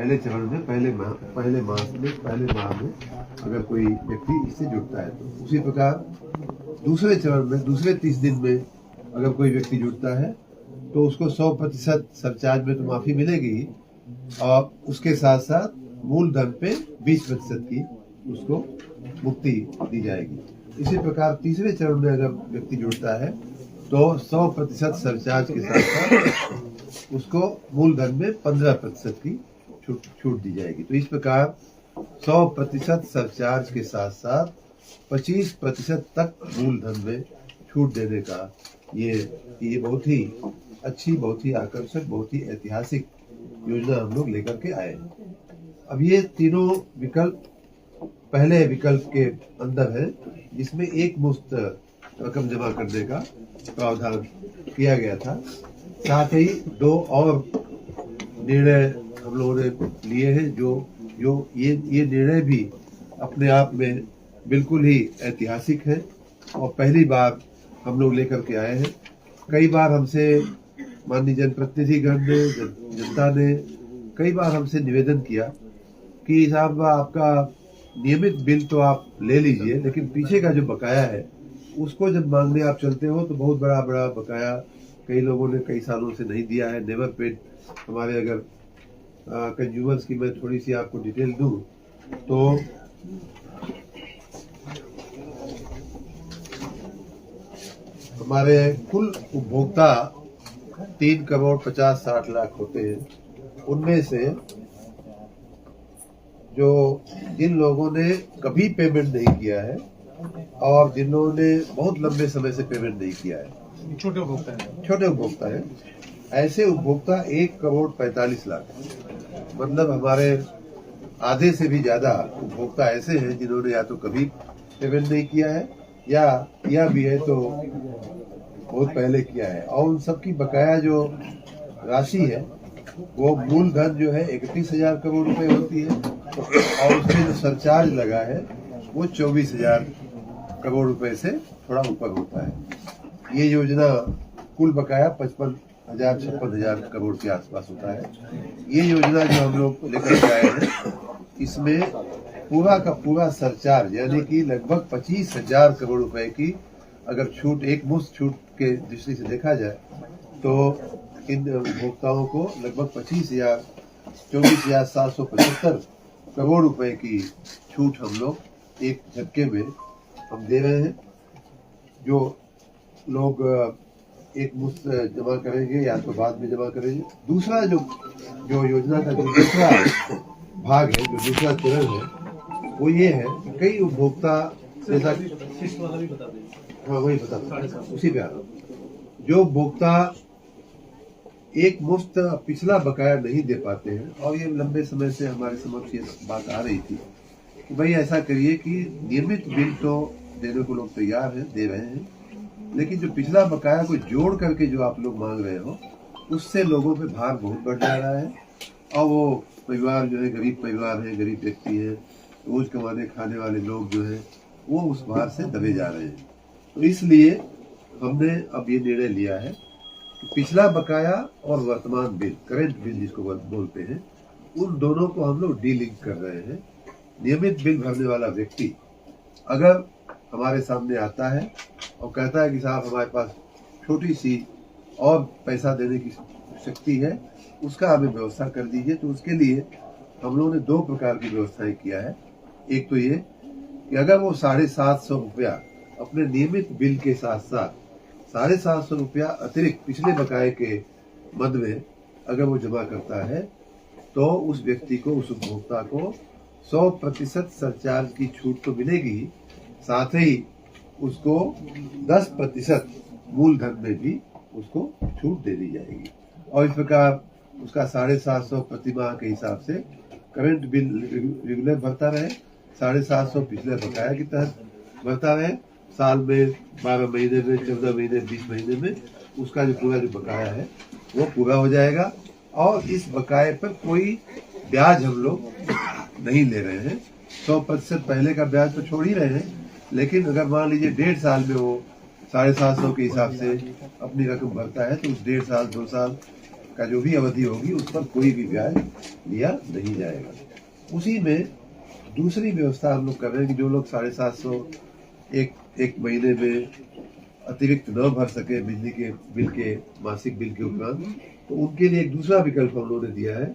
पहले चरण में पहले माह में अगर कोई व्यक्ति इससे जुड़ता है तो उसी प्रकार दूसरे चरण में दूसरे 30 दिन में अगर कोई व्यक्ति जुड़ता है तो उसको 100% सरचार्ज में तो माफी मिलेगी ही, और उसके साथ साथ मूलधन पे 20% की उसको मुक्ति दी जाएगी। इसी प्रकार तीसरे चरण में अगर व्यक्ति जुड़ता है तो 100% सरचार्ज के साथ साथ उसको मूलधन में 15% की छूट दी जाएगी। तो इस प्रकार 100% सरचार्ज के साथ साथ 25% तक मूलधन में छूट देने का ये बहुत ही अच्छी, बहुत ही आकर्षक, बहुत ही ऐतिहासिक योजना हम लोग लेकर के आए हैं। अब ये तीनों विकल्प पहले विकल्प के अंदर है, जिसमें एक मुश्त रकम जमा करने का प्रावधान किया गया था। साथ ही 2 और निर्णय हम लोगों ने लिए हैं जो ये निर्णय भी अपने आप में बिल्कुल ही ऐतिहासिक है और पहली बार हम लोग लेकर के आए हैं। कई बार हमसे माननीय जनप्रतिनिधिगण ने, जनता ने कई बार हमसे निवेदन किया कि साहब आपका नियमित बिल तो आप ले लीजिए, लेकिन पीछे का जो बकाया है उसको जब मांगने आप चलते हो तो बहुत बड़ा बकाया कई लोगों ने कई सालों से नहीं दिया है, नेवर पेड। हमारे अगर कंज्यूमर्स की मैं थोड़ी सी आपको डिटेल दूं तो हमारे कुल उपभोक्ता 3 करोड़ 50-60 लाख होते हैं। उनमें से जो जिन लोगों ने कभी पेमेंट नहीं किया है और जिन लोगों ने बहुत लंबे समय से पेमेंट नहीं किया है, छोटे उपभोक्ता है, ऐसे उपभोक्ता 1 करोड़ 45 लाख, मतलब हमारे आधे से भी ज्यादा उपभोक्ता ऐसे हैं जिन्होंने या तो कभी पेमेंट नहीं किया है या किया भी है तो बहुत पहले किया है, और उन सबकी बकाया जो राशि है वो मूलधन जो है 31,000 करोड़ रुपए होती है और उसमें जो सरचार्ज लगा है वो 24,000 करोड़ रुपए से थोड़ा ऊपर होता है। ये योजना कुल बकाया 55,000-56,000 करोड़ के आसपास होता है। ये योजना जो हम लोग लेकर के आए हैं, इसमें पूरा का पूरा सरचार्ज यानी कि लगभग 25,000 करोड़ रुपए की अगर छूट, एक मुश्त छूट के दृष्टि से देखा जाए तो इन उपभोक्ताओं को लगभग 24,775 करोड़ रुपए की छूट हम लोग एक झटके में हम दे रहे हैं। जो लोग एक मुश्त जमा करेंगे या तो बाद में जमा करेंगे। दूसरा जो योजना का जो दूसरा भाग है, जो दूसरा चरण है, वो ये है कि कई उपभोक्ता जैसा हाँ वही बता उसी पे आ रहा हूँ। जो उपभोक्ता एक मुश्त पिछला बकाया नहीं दे पाते हैं और ये लंबे समय से हमारे समक्ष ये बात आ रही थी कि भाई ऐसा करिए कि नियमित बिल तो देने को लोग तैयार हैं, दे रहे हैं, लेकिन जो पिछला बकाया को जोड़ करके जो आप लोग मांग रहे हो उससे लोगों पे भार बहुत बढ़ जा रहा है और वो परिवार जो है, गरीब परिवार है, गरीब व्यक्ति है, रोज कमाने खाने वाले लोग जो है वो उस भार से दबे जा रहे हैं। तो इसलिए हमने अब ये निर्णय लिया है कि पिछला बकाया और वर्तमान बिल, करंट बिल जिसको बोलते हैं, उन दोनों को हम लोग डीलिंक कर रहे हैं। नियमित बिल भरने वाला व्यक्ति अगर हमारे सामने आता है और कहता है कि साहब हमारे पास छोटी सी और पैसा देने की शक्ति है, उसका हमें व्यवस्था कर दीजिए, तो उसके लिए हम लोगों ने 2 प्रकार की व्यवस्थाएं किया है। एक तो ये कि अगर वो 750 रुपया अपने नियमित बिल के साथ साथ 750 रुपया अतिरिक्त पिछले बकाये के मद में अगर वो जमा करता है तो उस व्यक्ति को, उस उपभोक्ता को 100% सरचार्ज की छूट तो मिलेगी, साथ ही उसको 10% मूलधन में भी उसको छूट दे दी जाएगी। और इस प्रकार उसका 750 प्रति माह के हिसाब से करंट बिल रेगुलर भरता रहे, 750 पिछले बकाया के तहत भरता रहे, साल में 12 महीने में, 14 महीने, 20 महीने में उसका जो पूरा जो बकाया है वो पूरा हो जाएगा। और इस बकाये पर कोई ब्याज हम लोग नहीं ले रहे हैं। 100% पहले का ब्याज तो छोड़ ही रहे हैं, लेकिन अगर मान लीजिए 1.5 साल में वो 750 के हिसाब से अपनी रकम भरता है तो उस 1.5 साल 2 साल का जो भी अवधि होगी उस पर कोई भी ब्याज लिया नहीं जाएगा। उसी में दूसरी व्यवस्था हम लोग कर रहे हैं कि जो लोग 750 एक महीने में अतिरिक्त न भर सके बिजली के बिल के मासिक बिल के उपरांत, तो उनके लिए एक दूसरा विकल्प हम लोगों ने दिया है।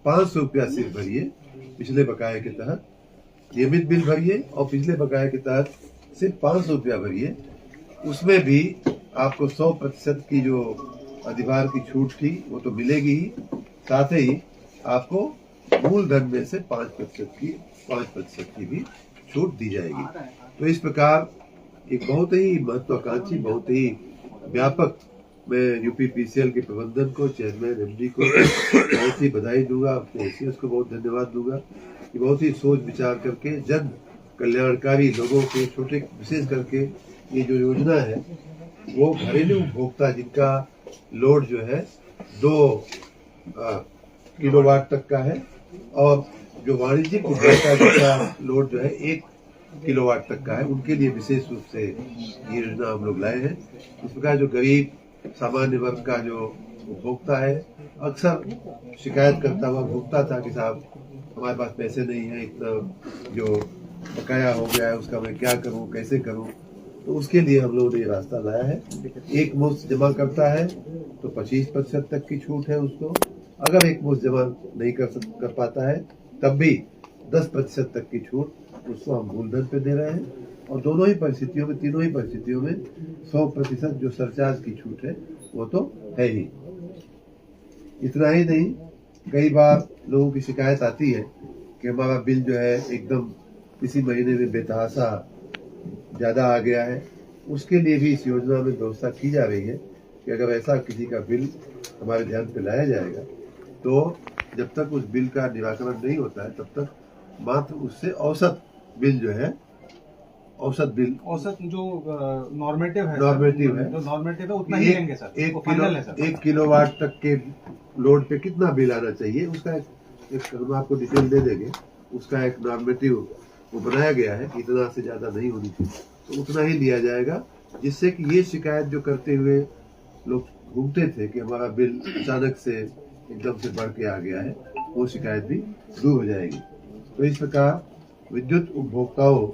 500 रुपया सिर्फ भरिए पिछले बकाये के तहत, नियमित बिल भरिए और पिछले बकाये के तहत सिर्फ 500 रुपया भरिए। उसमें भी आपको 100% की जो अधिभार की छूट थी वो तो मिलेगी ही, साथ ही आपको मूलधन में से 5% की भी छूट दी जाएगी। तो इस प्रकार एक बहुत ही महत्वाकांक्षी, बहुत ही व्यापक, मैं यूपीपीसीएल के प्रबंधन को, चेयरमैन एमडी को बहुत ही बधाई दूंगा, अपने एसीएस को बहुत धन्यवाद दूंगा कि बहुत ही सोच विचार करके जन कल्याणकारी लोगों के छोटे विशेष करके ये जो योजना है वो घरेलू उपभोक्ता जिनका लोड जो है 2 किलोवाट तक का है और जो वाणिज्यिक उपभोक्ता जिनका लोड जो है 1 किलोवाट तक का है, उनके लिए विशेष रूप से ये योजना हम लोग लाए हैं। इस प्रकार जो गरीब सामान्य वर्ग का जो उपभोक्ता है, अक्सर शिकायत करता हुआ भोगता था कि साहब हमारे पास पैसे नहीं है, इतना जो बकाया हो गया है उसका मैं क्या करूं, कैसे करूं, तो उसके लिए हम लोगों ने ये रास्ता लाया है। एक मुश्त जमा करता है तो 25% तक की छूट है उसको, अगर एक मुश्त जमा नहीं कर पाता है तब भी 10% तक की छूट उसको हम मूलधन पे दे रहे हैं। और दोनों ही परिस्थितियों में, तीनों ही परिस्थितियों में 100% जो सरचार्ज की छूट है वो तो है ही। इतना ही नहीं, कई बार लोगों की शिकायत आती है कि हमारा बिल जो है एकदम इसी महीने में बेतहाशा ज्यादा आ गया है। उसके लिए भी इस योजना में व्यवस्था की जा रही है कि अगर ऐसा किसी का बिल हमारे ध्यान पे लाया जाएगा तो जब तक उस बिल का निराकरण नहीं होता है तब तक मात्र उससे औसत बिल जो है, औसत जो नॉर्मेटिव है उतना ही लेंगे सर। 1 किलोवाट तक के लोड पे कितना बिल आना चाहिए उसका एक हम आपको डिटेल दे देंगे। उसका एक नॉर्मेटिव वो बनाया गया है कि इतना से ज्यादा नहीं होनी चाहिए, तो उतना ही लिया जाएगा, जिससे कि ये शिकायत जो करते हुए लोग घूमते थे कि हमारा बिल अचानक से एकदम से बढ़ के आ गया है, वो शिकायत भी दूर हो जाएगी। तो इस प्रकार विद्युत उपभोक्ताओं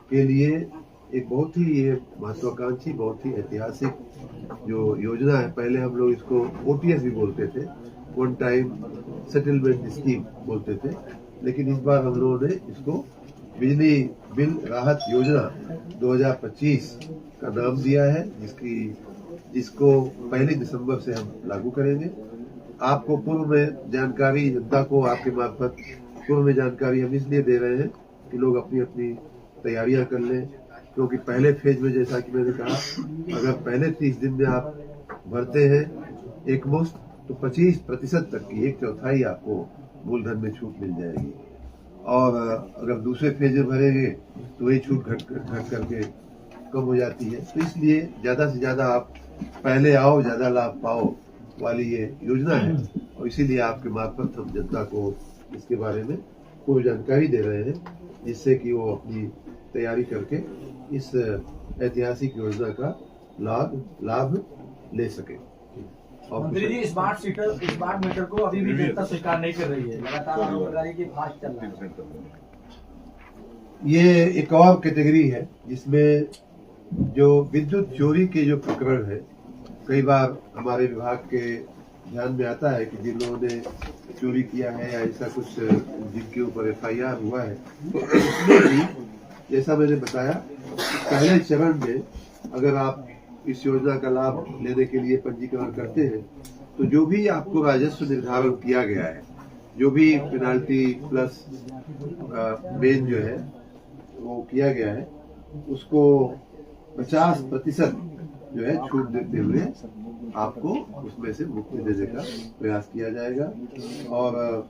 के लिए एक बहुत ही ये महत्वाकांक्षी, बहुत ही ऐतिहासिक जो योजना है। पहले हम लोग इसको ओटीएस भी बोलते थे, वन टाइम सेटलमेंट स्कीम बोलते थे, लेकिन इस बार हम लोगों ने इसको बिजली बिल राहत योजना 2025 का नाम दिया है, जिसको 1 दिसंबर से हम लागू करेंगे। आपको पूर्व में जानकारी, जनता को आपके मार्फत पूर्व में जानकारी हम इसलिए दे रहे हैं कि लोग अपनी अपनी तैयारियां कर लें, क्योंकि पहले फेज में जैसा कि मैंने कहा, अगर पहले 30 दिन में आप भरते हैं एक मुश्त तो 25% तक की 1/4 आपको मूलधन में छूट मिल जाएगी, और अगर दूसरे फेज में भरेंगे तो वही छूट घट करके कम हो जाती है। तो इसलिए ज्यादा से ज्यादा आप पहले आओ ज्यादा लाभ पाओ वाली ये योजना है, और इसीलिए आपके मार्फत हम जनता को इसके बारे में कोई जानकारी दे रहे हैं, जिससे कि वो अपनी तैयारी करके इस ऐतिहासिक योजना का लाभ ले सके। मंत्री जी, स्मार्ट मीटर को अभी भी जनता स्वीकार नहीं कर रही है, लगातार आरोप लगा रही है कि फास्ट चल रहा है। ये एक और कैटेगरी है जिसमें जो विद्युत चोरी के जो प्रकरण है, कई बार हमारे विभाग के ध्यान में आता है कि जिन लोगों ने चोरी किया है या ऐसा कुछ जिनके ऊपर FIR हुआ है, तो उसमें भी जैसा मैंने बताया, पहले चरण में अगर आप इस योजना का लाभ लेने के लिए पंजीकरण करते हैं तो जो भी आपको राजस्व निर्धारण किया गया है, जो भी पेनाल्टी प्लस मेन जो है वो किया गया है, उसको 50% जो है छूट देते हुए आपको उसमें से मुक्ति देने का प्रयास किया जाएगा। और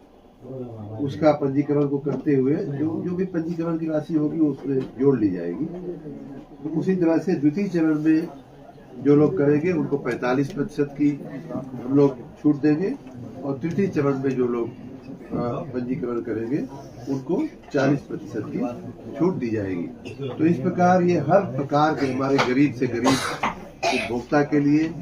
उसका पंजीकरण को करते हुए जो भी पंजीकरण की राशि होगी उसमें जोड़ ली जाएगी। तो उसी तरह से द्वितीय चरण में जो लोग करेंगे उनको 45% की हम लोग छूट देंगे, और तृतीय चरण में जो लोग पंजीकरण करेंगे उनको 40% की छूट दी जाएगी। तो इस प्रकार ये हर प्रकार के हमारे गरीब से गरीब उपभोक्ता के लिए,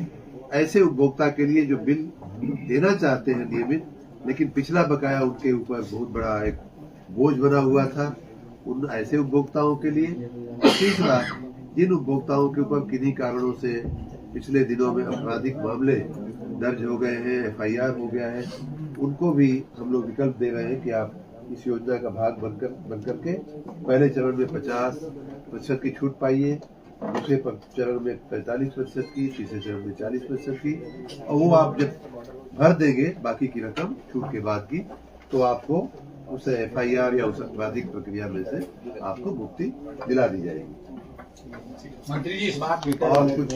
ऐसे उपभोक्ता के लिए जो बिल देना चाहते हैं नियमित, लेकिन पिछला बकाया उनके ऊपर बहुत बड़ा एक बोझ बना हुआ था उन ऐसे उपभोक्ताओं के लिए। तीसरा, जिन उपभोक्ताओं के ऊपर किन्हीं कारणों से पिछले दिनों में आपराधिक मामले दर्ज हो गए हैं, FIR हो गया है, उनको भी हम लोग विकल्प दे रहे हैं कि आप इस योजना का भाग बनकर के पहले चरण में 50% की छूट पाइए, दूसरे चरण में 45% की, तीसरे चरण में 40% की, और वो आप जब भर देंगे बाकी की रकम छूट के बाद की, तो आपको उस FIR या उस आपराधिक प्रक्रिया में से आपको मुक्ति दिला दी जाएगी। मंत्री जी, स्मार्ट मीटर और कुछ